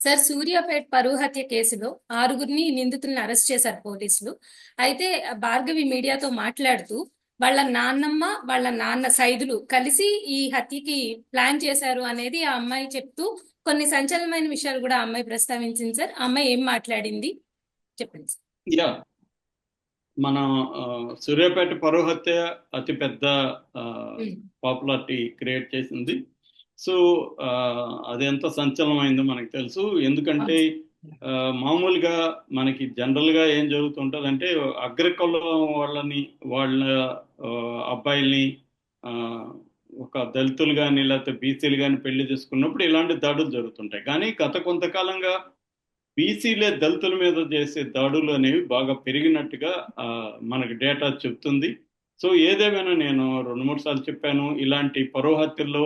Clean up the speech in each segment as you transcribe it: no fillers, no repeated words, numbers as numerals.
Sir, Suryapet పరువు హత్య కేసులో ఆరుగురిని నిందితుల్ని అరెస్ట్ చేశారు పోలీసులు. అయితే భార్గవి మీడియాతో మాట్లాడుతూ వాళ్ళ నాన్నమ్మ, వాళ్ళ నాన్న సైదులు కలిసి ఈ హత్యకి ప్లాన్ చేశారు అనేది ఆ అమ్మాయి చెప్తూ కొన్ని సంచలనమైన విషయాలు కూడా ఆ అమ్మాయి ప్రస్తావించింది. సార్, ఆ అమ్మాయి ఏం మాట్లాడింది చెప్పండి సార్. యా మన సూర్యాపేట పరువు హత్య అతి పెద్ద ఉమ్, పాపులారిటీ క్రియేట్ చేసింది. సో ఆ, అది ఎంత సంచలనమైందో మనకు తెలుసు. ఎందుకంటే అవును ఆ, మామూలుగా మనకి జనరల్ గా ఏం జరుగుతుంటదంటే అగ్రకులం వాళ్ళని వాళ్ళ ఆ, అబ్బాయిల్ని ఆ, ఒక దళితులు కానీ లేకపోతే బీసీలు కానీ పెళ్లి చేసుకున్నప్పుడు ఇలాంటి దాడులు జరుగుతుంటాయి. కానీ గత కొంతకాలంగా బీసీలే దళితుల మీద చేసే దాడులు అనేవి బాగా పెరిగినట్టుగా ఆ, మనకి డేటా చెప్తుంది. సో ఏదేమైనా నేను రెండు మూడు సార్లు చెప్పాను, ఇలాంటి పరువు హత్యల్లో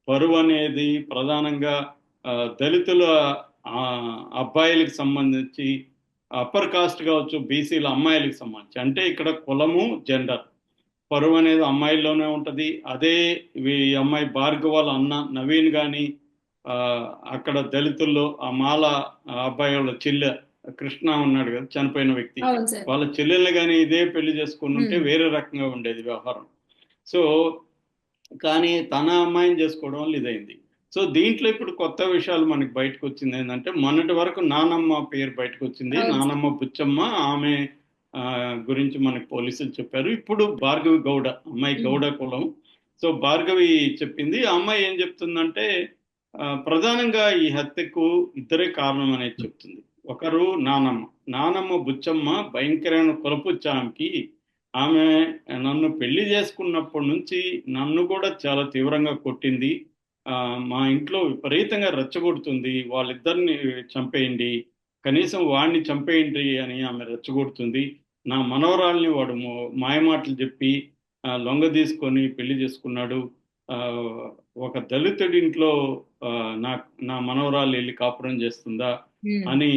పరువు అనేది ప్రధానంగా ఆ, దళితుల ఆ, అబ్బాయిలకు సంబంధించి అప్పర్ కాస్ట్ కావచ్చు, బీసీల అమ్మాయిలకు సంబంధించి, అంటే ఇక్కడ కులము జెండర్ పరువు అనేది అమ్మాయిల్లోనే ఉంటది. అదే ఈ అమ్మాయి భార్గవ వాళ్ళ అన్న నవీన్ గాని ఆ, అక్కడ దళితుల్లో ఆ మాల ఆ అబ్బాయి వాళ్ళ చెల్లె కృష్ణ ఉన్నాడు కదా, చనిపోయిన వ్యక్తి, అవును సార్. వాళ్ళ చెల్లెల్ని కానీ ఇదే పెళ్లి చేసుకుని ఉంటే ఉమ్, వేరే రకంగా ఉండేది వ్యవహారం. సో కానీ తన అమ్మాయిని చేసుకోవడం వల్ల ఇదైంది. సో దీంట్లో ఇప్పుడు కొత్త విషయాలు మనకి బయటకు వచ్చింది ఏంటంటే, మొన్నటి వరకు నానమ్మ పేరు బయటకు వచ్చింది, అవును సార్. నానమ్మ బుచ్చమ్మ, ఆమె ఆ, గురించి మనకి పోలీసులు చెప్పారు. ఇప్పుడు భార్గవి గౌడ, అమ్మాయి ఉమ్, గౌడ కులం. సో భార్గవి చెప్పింది. ఆ అమ్మాయి ఏం చెప్తుందంటే ప్రధానంగా ఈ హత్యకు ఇద్దరే కారణం అనేది చెప్తుంది. ఒకరు నానమ్మ. నానమ్మ బుచ్చమ్మ భయంకరమైన కులపుచ్చ ఆమెకి. ఆమె నన్ను పెళ్లి చేసుకున్నప్పటి నుంచి నన్ను కూడా చాలా తీవ్రంగా కొట్టింది. ఆ, మా ఇంట్లో విపరీతంగా రెచ్చగొడుతుంది, వాళ్ళిద్దరిని చంపేయండి, కనీసం వాడిని చంపేయండి అని ఆమె రెచ్చగొడుతుంది. నా మనవరాల్ని వాడు మాయమాటలు చెప్పి లొంగ తీసుకొని పెళ్లి చేసుకున్నాడు. ఆ, ఒక దళితుడి ఇంట్లో ఆ, నా నా మనవరాలు వెళ్ళి కాపురం చేస్తుందా ఉమ్, అని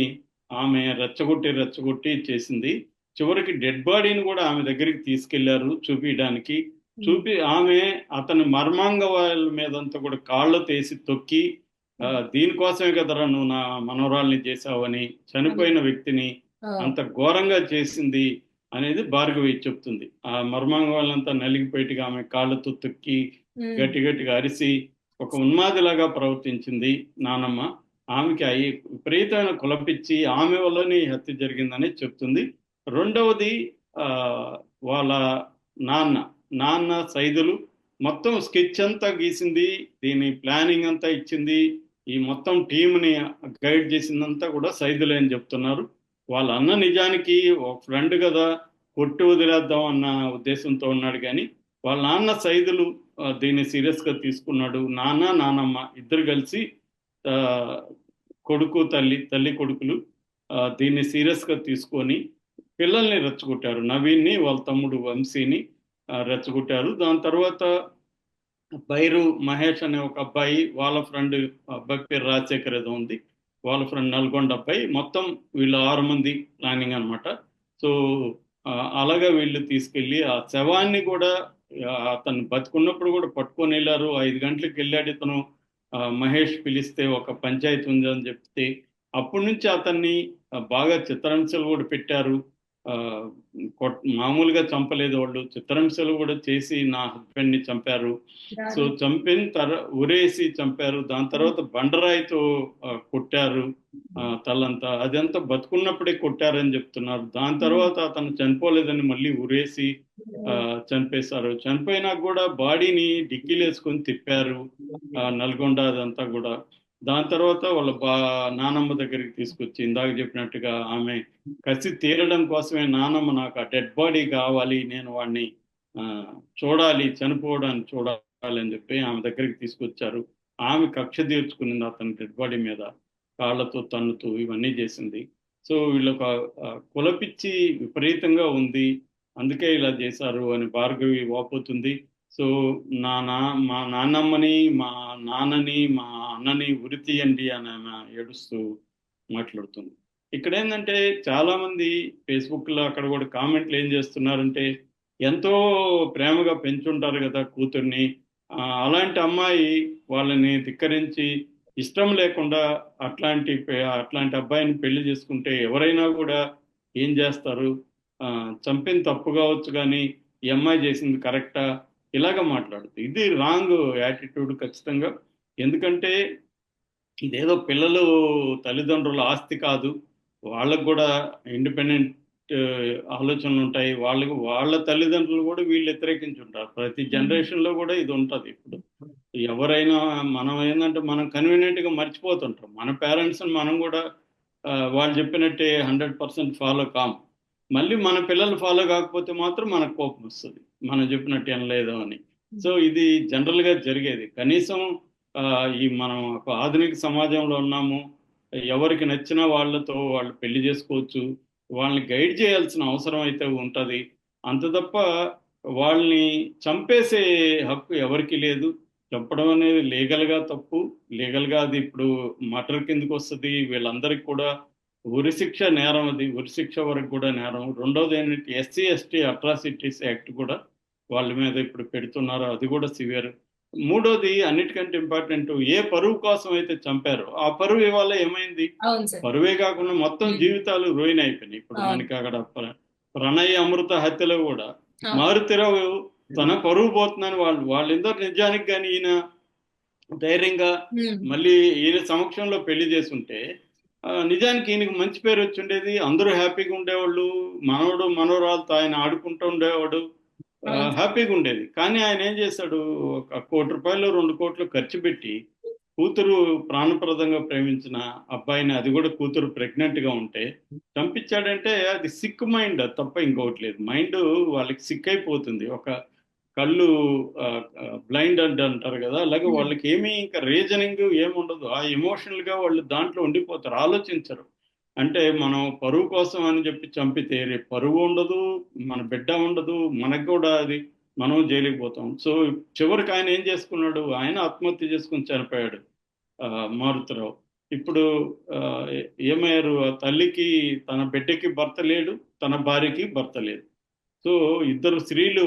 ఆమె రెచ్చగొట్టి రెచ్చగొట్టి చేసింది. చివరికి డెడ్ బాడీని కూడా ఆమె దగ్గరికి తీసుకెళ్లారు చూపించడానికి. ఉమ్, చూపి ఆమె అతని మర్మాంగవాల మీదంతా కూడా కాళ్ళు తీసి తొక్కి ఉమ్, దీనికోసమే కదరా నువ్వు నా మనవరాల్ని చేశావని, అవును. చనిపోయిన వ్యక్తిని ఆ, అంత ఘోరంగా చేసింది అనేది భార్గవి చెప్తుంది. ఆ మర్మాంగవాళ్ళంతా నలిగిపోయిగా ఆమె కాళ్ళతో తొక్కి ఉమ్, గట్టి గట్టిగా అరిసి ఒక ఉన్మాదిలాగా ప్రవర్తించింది నానమ్మ. ఆమెకి విపరీతమైన కులపిచ్చి ఆమె వల్లనే ఈ హత్య జరిగిందని చెప్తుంది. రెండవది ఆ, వాళ్ళ నాన్న నాన్న సైదులు మొత్తం స్కెచ్ అంతా గీసింది, దీని ప్లానింగ్ అంతా ఇచ్చింది, ఈ మొత్తం టీంని గైడ్ చేసిందంతా కూడా సైదులే అని చెప్తున్నారు. వాళ్ళ అన్న నిజానికి ఒక ఫ్రెండ్ కదా, కొట్టి వదిలేద్దాం అన్న ఉద్దేశంతో ఉన్నాడు. కానీ వాళ్ళ నాన్న సైదులు దీన్ని సీరియస్ గా తీసుకున్నాడు. నాన్న నానమ్మ ఇద్దరు కలిసి ఆ, కొడుకు తల్లి తల్లి కొడుకులు దీన్ని సీరియస్ గా తీసుకొని పిల్లల్ని రెచ్చగొట్టారు. నవీన్ని వాళ్ళ తమ్ముడు వంశీని రెచ్చగొట్టారు. దాని తర్వాత బైరు మహేష్ అనే ఒక అబ్బాయి, వాళ్ళ ఫ్రెండ్, అబ్బాయి పేరు రాజశేఖర్ ఏదో ఉంది, వాళ్ళ ఫ్రెండ్ నల్గొండ అబ్బాయి, మొత్తం వీళ్ళు 6 మంది ప్లానింగ్ అనమాట. సో ఆ, అలాగా వీళ్ళు తీసుకెళ్లి ఆ శవాన్ని కూడా అతను బతుకున్నప్పుడు కూడా పట్టుకొని వెళ్ళారు. 5 గంటలకు వెళ్ళాడు ఇతను. మహేష్ పిలిస్తే ఒక పంచాయతీ ఉంది అని చెప్తే అప్పటి నుంచి అతన్ని బాగా చిత్రహింసలు కూడా పెట్టారు. ఆ, మామూలుగా చంపలేదు, వాళ్ళు చిత్రహింసలు కూడా చేసి నా హస్బెండ్ ని చంపారు. సో దారుణం. చంపిన ఉరేసి చంపారు. దాని ఉమ్, తర్వాత బండరాయితో కొట్టారు తలంతా. అదంతా బతుకున్నప్పుడే కొట్టారని చెప్తున్నారు. దాని ఉమ్, తర్వాత అతను చనిపోలేదని మళ్ళీ ఉరేసి ఆ, చంపేశారు. చనిపోయినా కూడా బాడీని డిక్కీలు వేసుకొని తిప్పారు నల్గొండ అదంతా కూడా. దాని తర్వాత వాళ్ళ నానమ్మ దగ్గరికి తీసుకొచ్చి ఇందాక చెప్పినట్టుగా ఆమె కసి తీరడం కోసమే, నానమ్మ నాకు ఆ డెడ్ బాడీ కావాలి, నేను వాడిని ఆ, చూడాలి, చనిపోవడాన్ని చూడాలి అని చెప్పి ఆమె దగ్గరికి తీసుకొచ్చారు. ఆమె కక్ష తీర్చుకునింది అతని డెడ్ బాడీ మీద, కాళ్ళతో తన్నుతూ ఇవన్నీ చేసింది. సో వీళ్ళొక కులపిచ్చి విపరీతంగా ఉంది, అందుకే ఇలా చేశారు అని భార్గవి వాపోతుంది. సో మా నాన్నమ్మని, మా నాన్నని, మా అన్నని ఉరి తీయండి అని ఆమె ఏడుస్తూ మాట్లాడుతుంది. ఇక్కడ ఏంటంటే చాలా మంది ఫేస్బుక్ లో అక్కడ కూడా కామెంట్లు ఏం చేస్తున్నారంటే, ఎంతో ప్రేమగా పెంచుంటారు కదా కూతుర్ని, అలాంటి అమ్మాయి వాళ్ళని ధిక్కరించి ఇష్టం లేకుండా అట్లాంటి అబ్బాయిని పెళ్లి చేసుకుంటే ఎవరైనా కూడా ఏం చేస్తారు? చంపిన తప్పు కావచ్చు, కానీ ఈ అమ్మాయి చేసింది కరెక్టా? ఇలాగ మాట్లాడుతుంది. ఇది రాంగ్ యాటిట్యూడ్ ఖచ్చితంగా. ఎందుకంటే ఇదేదో పిల్లలు తల్లిదండ్రుల ఆస్తి కాదు. వాళ్ళకు కూడా ఇండిపెండెంట్ ఆలోచనలు ఉంటాయి. వాళ్ళ తల్లిదండ్రులు కూడా వీళ్ళు వ్యతిరేకించుంటారు. ప్రతి జనరేషన్లో కూడా ఇది ఉంటుంది. ఇప్పుడు ఎవరైనా మనం ఏంటంటే మనం కన్వీనియంట్గా మర్చిపోతుంటాం. మన పేరెంట్స్ని మనం కూడా వాళ్ళు చెప్పినట్టే 100% ఫాలో కాం. మళ్ళీ మన పిల్లలు ఫాలో కాకపోతే మాత్రం మనకు కోపం వస్తుంది, మనం చెప్పినట్టు వినలేదు అని. సో ఇది జనరల్గా జరిగేది. కనీసం ఈ మనం ఒక ఆధునిక సమాజంలో ఉన్నాము. ఎవరికి నచ్చిన వాళ్ళతో వాళ్ళు పెళ్లి చేసుకోవచ్చు. వాళ్ళని గైడ్ చేయాల్సిన అవసరం అయితే ఉంటుంది. అంత తప్ప వాళ్ళని చంపేసే హక్కు ఎవరికి లేదు. చంపడం అనేది లీగల్గా తప్పు. లీగల్గా అది ఇప్పుడు మర్డర్ కిందకి వస్తుంది. వీళ్ళందరికీ కూడా ఉరిశిక్ష నేరం, అది ఉరిశిక్ష వరకు కూడా నేరం. రెండోది ఏంటంటే SC/ST అట్రాసిటీస్ యాక్ట్ కూడా వాళ్ళ మీద ఇప్పుడు పెడుతున్నారు, అది కూడా సివియర్. మూడోది అన్నిటికంటే ఇంపార్టెంట్, ఏ పరువు కోసం అయితే చంపారో ఆ పరువు ఇవాళ ఏమైంది? అవును సార్. పరువే కాకుండా మొత్తం జీవితాలు రూయిన్ అయిపోయినాయి. ఇప్పుడు అవును. మనకి అక్కడ ప్రణయ్ అమృత హత్యలో కూడా అవును. మారుతిరావు తన పరువు పోతుందని వాళ్ళిద్దరు నిజానికి కానీ ఈయన ధైర్యంగా మళ్ళీ ఈయన సమక్షంలో పెళ్లి చేసుంటే నిజానికి ఈయనకి మంచి పేరు వచ్చి ఉండేది. అందరూ హ్యాపీగా ఉండేవాళ్ళు. మనవడు మనవరాలతో ఆయన ఆడుకుంటూ ఉండేవాడు, హ్యాపీగా ఉండేది. కానీ ఆయన ఏం చేశాడు? ₹1,00,00,000 ₹2,00,00,000 ఖర్చు పెట్టి కూతురు ప్రాణప్రదంగా ప్రేమించిన అబ్బాయిని, అది కూడా కూతురు ప్రెగ్నెంట్ గా ఉంటే చంపించాడంటే అది సిక్ మైండ్ తప్ప ఇంకొకటి లేదు. మైండ్ వాళ్ళకి సిక్ అయిపోతుంది. ఒక కళ్ళు బ్లైండ్ అంటారు కదా, అలాగే వాళ్ళకి ఏమీ ఇంకా రీజనింగ్ ఏముండదు. ఆ ఎమోషనల్ గా వాళ్ళు దాంట్లో ఉండిపోతారు, ఆలోచించరు. అంటే మనం పరువు కోసం అని చెప్పి చంపితే రేపు పరువు ఉండదు, మన బిడ్డ ఉండదు, మనకు కూడా అది మనం జైలుకి పోతాం. సో చివరికి ఆయన ఏం చేసుకున్నాడు? ఆయన ఆత్మహత్య చేసుకుని చనిపోయాడు, మారుతిరావు. ఇప్పుడు ఏమయ్యారు? ఆ తల్లికి తన బిడ్డకి భర్త లేడు, తన భార్యకి భర్త లేదు. సో ఇద్దరు స్త్రీలు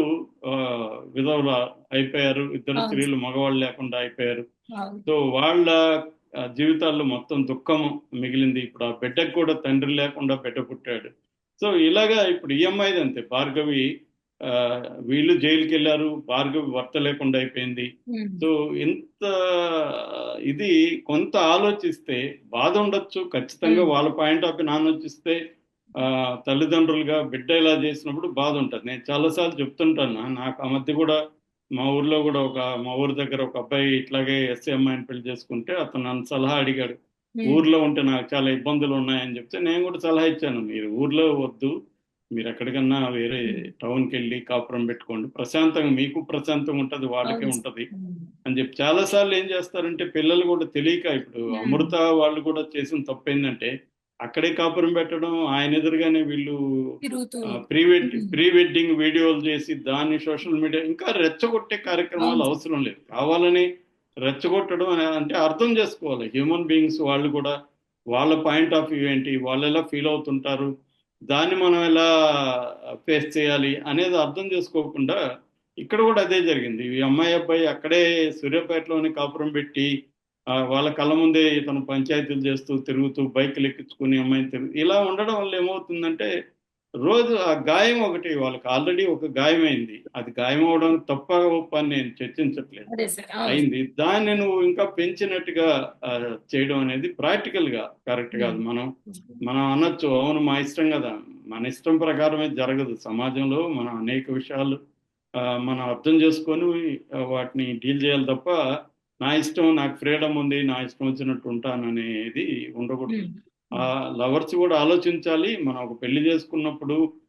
విధవులు అయిపోయారు. ఇద్దరు స్త్రీలు మగవాళ్ళు లేకుండా అయిపోయారు. సో వాళ్ళ జీవితాల్లో మొత్తం దుఃఖం మిగిలింది. ఇప్పుడు ఆ బిడ్డకు కూడా తండ్రి లేకుండా బిడ్డ పుట్టాడు. సో ఇలాగా ఇప్పుడు EMIది అంతే. భార్గవి వీళ్ళు జైలుకి వెళ్ళారు, భార్గవి భర్త లేకుండా అయిపోయింది. సో ఇంత ఇది కొంత ఆలోచిస్తే బాధ ఉండొచ్చు ఖచ్చితంగా. వాళ్ళ పాయింట్ ఆఫ్ వ్యూ ఆలోచిస్తే తల్లిదండ్రులుగా బిడ్డ ఇలా చేసినప్పుడు బాధ ఉంటుంది. నేను చాలాసార్లు చెప్తుంటాను. నాకు ఆ మధ్య కూడా మా ఊర్లో కూడా మా ఊరి దగ్గర ఒక అబ్బాయి ఇట్లాగే SC అమ్మాయిని పెళ్లి చేసుకుంటే అతను నన్ను సలహా అడిగాడు. ఊర్లో ఉంటే నాకు చాలా ఇబ్బందులు ఉన్నాయని చెప్తే నేను కూడా సలహా ఇచ్చాను. మీరు ఊర్లో వద్దు, మీరు ఎక్కడికన్నా వేరే టౌన్కి వెళ్ళి కాపురం పెట్టుకోండి, ప్రశాంతంగా, మీకు ప్రశాంతంగా ఉంటుంది, వాళ్ళకే ఉంటుంది అని చెప్పి. చాలాసార్లు ఏం చేస్తారంటే పిల్లలు కూడా తెలియక, ఇప్పుడు అమృత వాళ్ళు కూడా చేసిన తప్పు ఏంటంటే అక్కడే కాపురం పెట్టడం, ఆయన ఎదురుగానే వీళ్ళు ప్రీ వెడ్డింగ్ వీడియోలు చేసి దాన్ని సోషల్ మీడియా ఇంకా రెచ్చగొట్టే కార్యక్రమాలు అవసరం లేదు. కావాలని రెచ్చగొట్టడం అంటే అర్థం చేసుకోవాలి. హ్యూమన్ బీయింగ్స్ వాళ్ళు కూడా వాళ్ళ పాయింట్ ఆఫ్ వ్యూ ఏంటి, వాళ్ళు ఎలా ఫీల్ అవుతుంటారు, దాన్ని మనం ఎలా ఫేస్ చేయాలి అనేది అర్థం చేసుకోకుండా ఇక్కడ కూడా అదే జరిగింది. ఈ అమ్మాయి అబ్బాయి అక్కడే సూర్యాపేటలోని కాపురం పెట్టి వాళ్ళ కళ్ళ ముందే ఇతను పంచాయతీలు చేస్తూ తిరుగుతూ బైకులు ఎక్కించుకుని అమ్మాయిని ఇలా ఉండడం వల్ల ఏమవుతుందంటే రోజు ఆ గాయం ఒకటి, వాళ్ళకి ఆల్రెడీ ఒక గాయమైంది. అది గాయం అవడం తప్ప అని నేను చర్చించట్లేదు, అయింది. దాన్ని నువ్వు ఇంకా పెంచినట్టుగా చేయడం అనేది ప్రాక్టికల్ గా కరెక్ట్ కాదు. మనం అనొచ్చు, అవును మా ఇష్టం కదా. మన ఇష్టం ప్రకారమే జరగదు సమాజంలో. మనం అనేక విషయాలు మనం అర్థం చేసుకొని వాటిని డీల్ చేయాలి తప్ప నా ఇష్టం, నాకు ఫ్రీడమ్ ఉంది, నా ఇష్టం వచ్చినట్టు ఉంటాను అనేది ఉండకూడదు. లవర్స్ కూడా ఆలోచించాలి. మనం ఒక పెళ్లి చేసుకున్నప్పుడు